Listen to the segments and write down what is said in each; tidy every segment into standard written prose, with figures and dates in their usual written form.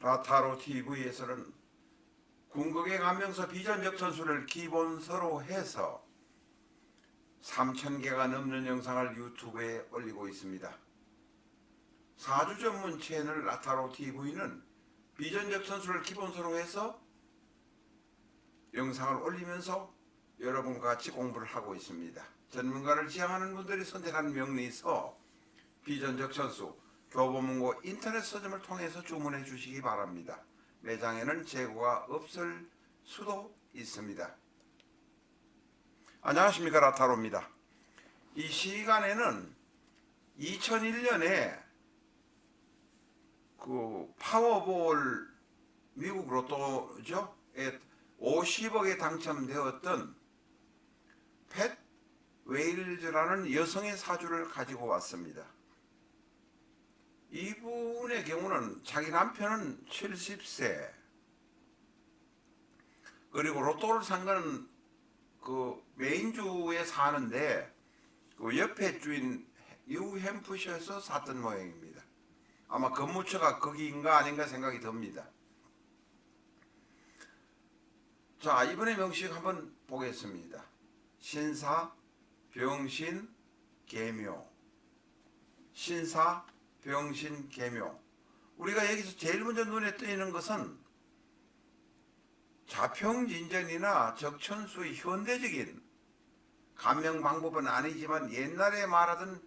라타로 TV에서는 궁극의 감명서 비전적 전술을 기본서로 해서 3,000개가 넘는 영상을 유튜브에 올리고 있습니다. 사주 전문 채널 라타로 TV는 비전적 전술을 기본서로 해서 영상을 올리면서 여러분과 같이 공부를 하고 있습니다. 전문가를 지향하는 분들이 선택한 명리서 비전적 전술 교보문고 인터넷 서점을 통해서 주문해 주시기 바랍니다. 매장에는 재고가 없을 수도 있습니다. 안녕하십니까, 라타로입니다. 이 시간에는 2001년에 그 파워볼 미국 로또죠, 50억에 당첨되었던 팻 웨일즈라는 여성의 사주를 가지고 왔습니다. 이분의 경우는 자기 남편은 70세, 그리고 로또를 산 거는 그 메인주에 사는데 그 옆에 주인 뉴햄프셔에서 샀던 모양입니다. 아마 근무처가 거기인가 아닌가 생각이 듭니다. 자, 이번에 명식 한번 보겠습니다. 신사, 병신, 계묘. 신사, 병신, 계묘. 우리가 여기서 제일 먼저 눈에 띄는 것은 자평진전이나 적천수의 현대적인 감명 방법은 아니지만 옛날에 말하던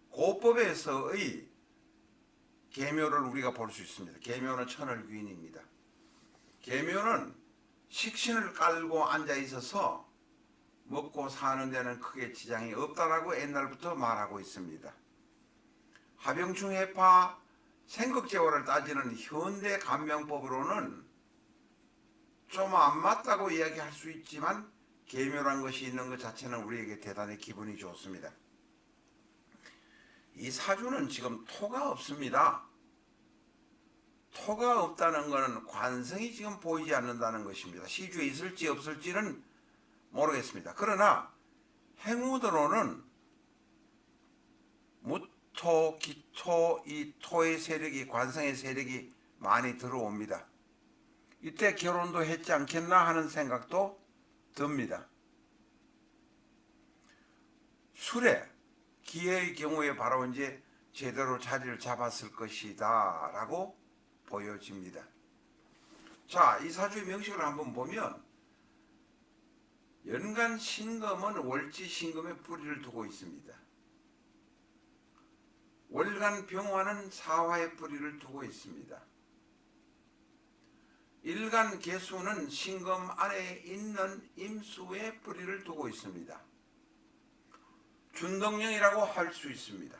고법에서의 계묘를 우리가 볼 수 있습니다. 계묘는 천을귀인입니다. 계묘는 식신을 깔고 앉아 있어서 먹고 사는 데는 크게 지장이 없다라고 옛날부터 말하고 있습니다. 하병충해파 생극재화를 따지는 현대 감명법으로는 좀 안 맞다고 이야기할 수 있지만 계묘란 것이 있는 것 자체는 우리에게 대단히 기분이 좋습니다. 이 사주는 지금 토가 없습니다. 토가 없다는 것은 관성이 지금 보이지 않는다는 것입니다. 시주에 있을지 없을지는 모르겠습니다. 그러나 행우도로는 무토, 기토, 이 토의 세력이, 관성의 세력이 많이 들어옵니다. 이때 결혼도 했지 않겠나 하는 생각도 듭니다. 술에, 기회의 경우에 바로 이제 제대로 자리를 잡았을 것이다 라고 보여집니다. 자, 이 사주의 명식을 한번 보면 연간 신금은 월지 신금에 뿌리를 두고 있습니다. 월간 병화는 사화에 뿌리를 두고 있습니다. 일간 개수는 신금 안에 있는 임수에 뿌리를 두고 있습니다. 준덕령이라고 할 수 있습니다.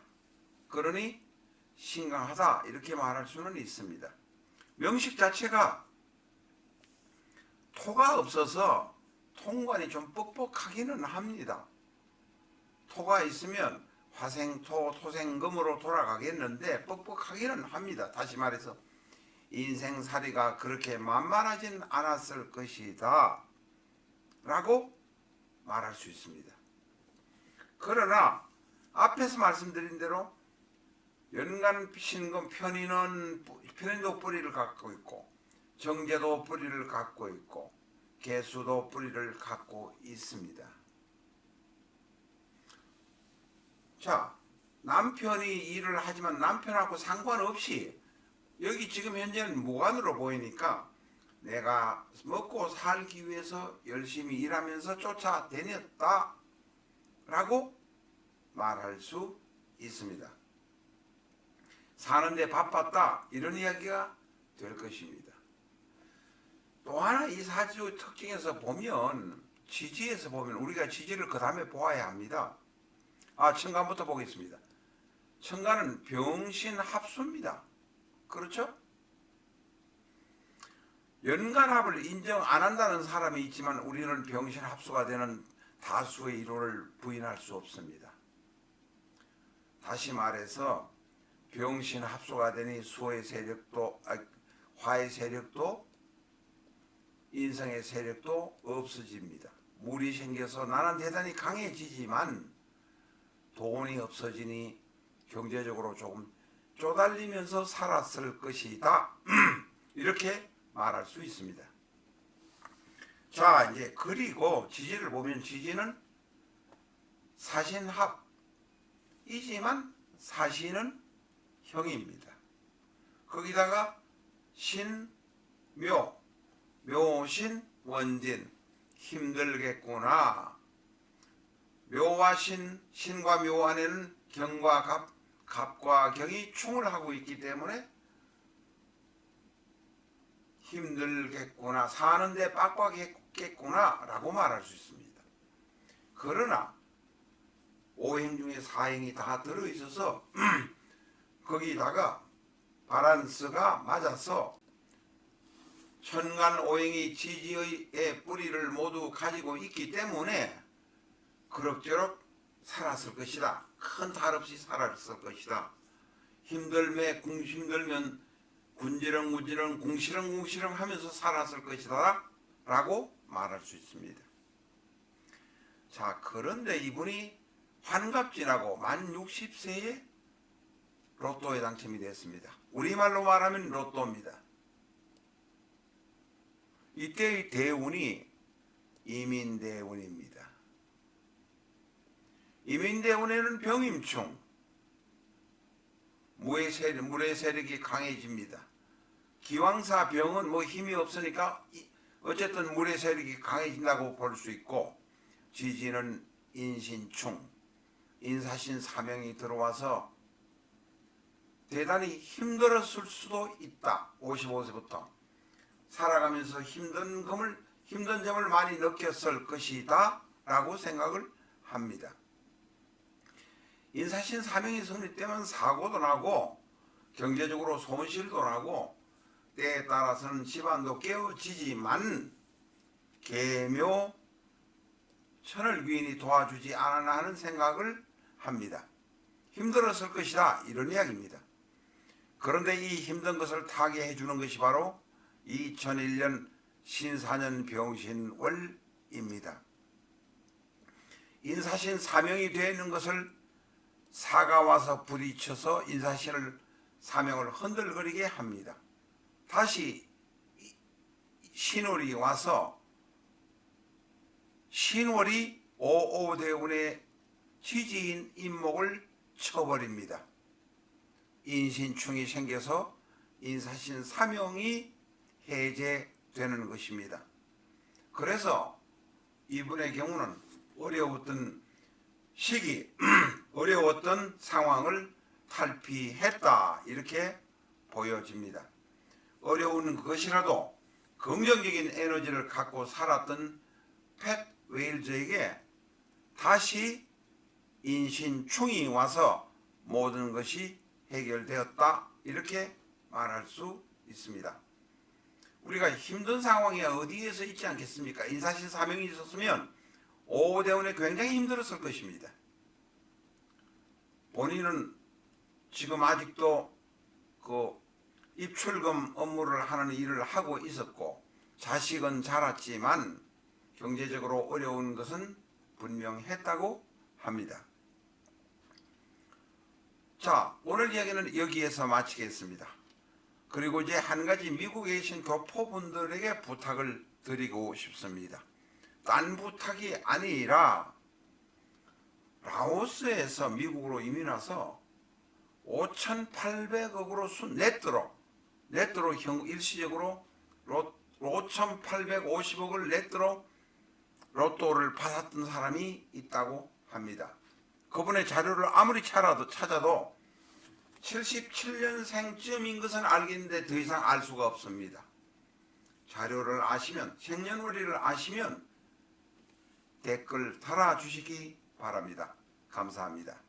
그러니 신강하다 이렇게 말할 수는 있습니다. 명식 자체가 토가 없어서 통관이 좀 뻑뻑하기는 합니다. 토가 있으면 화생토, 토생금으로 돌아가겠는데 뻑뻑하기는 합니다. 다시 말해서 인생살이가 그렇게 만만하진 않았을 것이다 라고 말할 수 있습니다. 그러나 앞에서 말씀드린 대로 연간 신금 편인도 뿌리를 갖고 있고 정제도 뿌리를 갖고 있고 개수도 뿌리를 갖고 있습니다. 자, 남편이 일을 하지만 남편하고 상관없이 여기 지금 현재는 무관으로 보이니까 내가 먹고 살기 위해서 열심히 일하면서 쫓아다녔다 라고 말할 수 있습니다. 사는데 바빴다 이런 이야기가 될 것입니다. 또 하나 이 사주의 특징에서 보면 지지에서 보면 우리가 지지를 그 다음에 보아야 합니다. 천간부터 보겠습니다. 천간은 병신 합수입니다. 그렇죠? 연간합을 인정 안 한다는 사람이 있지만 우리는 병신 합수가 되는 다수의 이론을 부인할 수 없습니다. 다시 말해서 병신 합수가 되니 수의 세력도 화의 세력도 인성의 세력도 없어집니다. 물이 생겨서 나는 대단히 강해지지만 돈이 없어지니 경제적으로 조금 쪼달리면서 살았을 것이다 이렇게 말할 수 있습니다. 자, 이제 그리고 지지를 보면 지지는 사신합이지만 사신은 형입니다. 거기다가 신, 묘, 묘신, 원진, 힘들겠구나. 묘와 신, 신과 묘 안에는 경과 갑, 갑과 경이 충을 하고 있기 때문에 힘들겠구나, 사는데 빡빡했겠구나 라고 말할 수 있습니다. 그러나 오행 중에 사행이 다 들어있어서 거기다가 바란스가 맞아서 천간 오행이 지지의 뿌리를 모두 가지고 있기 때문에 그럭저럭 살았을 것이다. 큰 탈 없이 살았을 것이다. 힘들면 군지렁 궁시렁 하면서 살았을 것이다 라고 말할 수 있습니다. 자, 그런데 이분이 환갑지나고 만 60세에 로또에 당첨이 됐습니다. 우리말로 말하면 로또입니다. 이때의 대운이 이민대운입니다. 이민대운에는 병임충, 물의 세력이 강해집니다. 기왕사 병은 뭐 힘이 없으니까 어쨌든 물의 세력이 강해진다고 볼 수 있고, 지지는 인신충, 인사신 사명이 들어와서 대단히 힘들었을 수도 있다. 55세부터 살아가면서 힘든 점을 많이 느꼈을 것이다 라고 생각을 합니다. 인사신 사명이 성립되면 사고도 나고 경제적으로 손실도 나고 때에 따라서는 집안도 깨어지지만 계묘 천을귀인이 도와주지 않았나 하는 생각을 합니다. 힘들었을 것이다 이런 이야기입니다. 그런데 이 힘든 것을 타개해 주는 것이 바로 2001년 신사년 병신월입니다. 인사신 사명이 되어 있는 것을 사가 와서 부딪혀서 인사신을 사명을 흔들거리게 합니다. 다시 신월이 와서 신월이 오오대운의 지지인 인목을 쳐버립니다. 인신충이 생겨서 인사신 사명이 해제되는 것입니다. 그래서 이분의 경우는 어려웠던 시기, 어려웠던 상황을 탈피했다 이렇게 보여집니다. 어려운 것이라도 긍정적인 에너지를 갖고 살았던 팻 웨일즈에게 다시 인신충이 와서 모든 것이 해결되었다 이렇게 말할 수 있습니다. 우리가 힘든 상황이 어디에서 있지 않겠습니까? 인사신 사명이 있었으면 오대운에 굉장히 힘들었을 것입니다. 본인은 지금 아직도 그 입출금 업무를 하는 일을 하고 있었고 자식은 자랐지만 경제적으로 어려운 것은 분명했다고 합니다. 자, 오늘 이야기는 여기에서 마치겠습니다. 그리고 이제 한 가지 미국에 계신 교포분들에게 부탁을 드리고 싶습니다. 딴 부탁이 아니라 라오스에서 미국으로 이민 와서 5,800억으로 네트로 일시적으로 5,850억을 네트로 로또를 받았던 사람이 있다고 합니다. 그분의 자료를 아무리 찾아도 77년생쯤인 것은 알겠는데 더 이상 알 수가 없습니다. 자료를 아시면, 생년월일을 아시면 댓글 달아주시기 바랍니다. 감사합니다.